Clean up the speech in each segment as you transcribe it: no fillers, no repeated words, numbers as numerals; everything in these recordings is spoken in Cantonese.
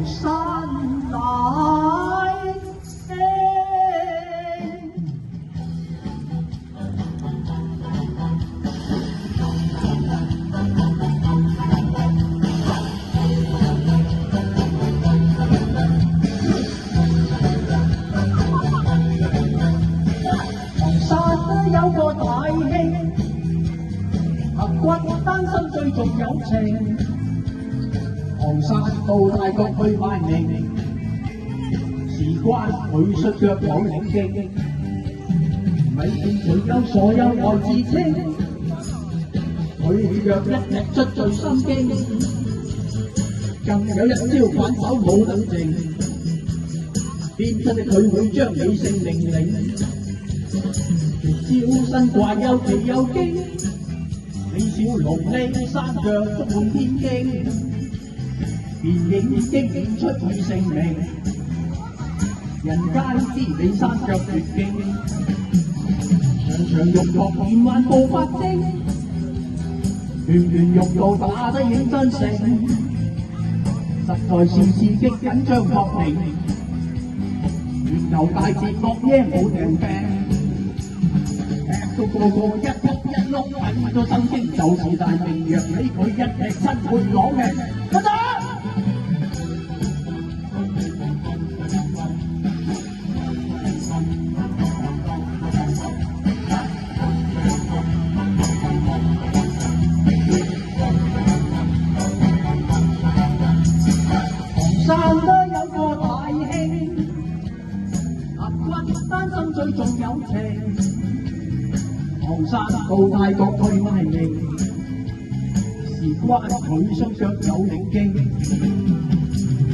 山大氣。有個大氣，骨單身最重友情。昂山到泰國去賣命，事關佢摔腳有領勁。咪見佢有所有愛自稱，佢腳一踢出最心經，更有一招反手冇等靜，變身的佢會將你性命領。招身怪有奇有經，李小龍呢山腳足滿天經，電影已經演出佢姓名，人皆知你山腳絕境，場場欲落劍挽步發精，拳拳欲到打得認真誠，實在是刺激緊張確定，源頭大捷惡耶冇定病。個個一撲一碌揾咗心經就是大命，若俾佢一踢親會攞命。得得！紅山都有個大氣，骨單身最重友情。昂山到泰國去賣命，事關佢雙腳有領經。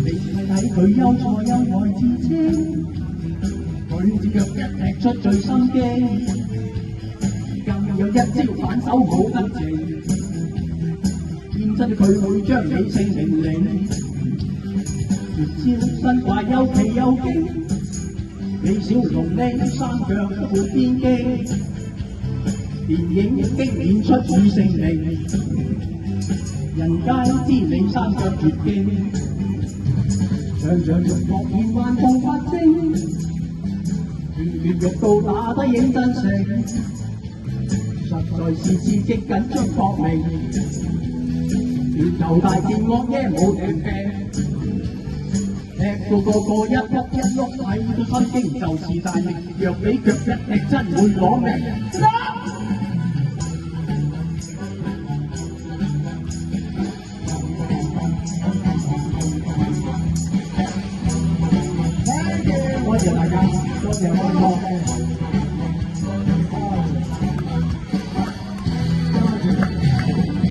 你睇佢有才有愛自稱，佢隻腳一踢出最心機，更有一招反手冇得靜，變身佢會將你性命領。招身怪有奇有經，李小龍呢山腳都會變經。電影已經演出佢姓名，人皆知你山腳絕境，場場欲落劍挽步發精，拳拳欲到打得認真誠，實在是刺激緊張確明，拳頭大戰惡耶冇定病，踢到個個一撲一碌睇到心經就是大力，若俾腳一踢真會攞命。多謝大家，多謝開播。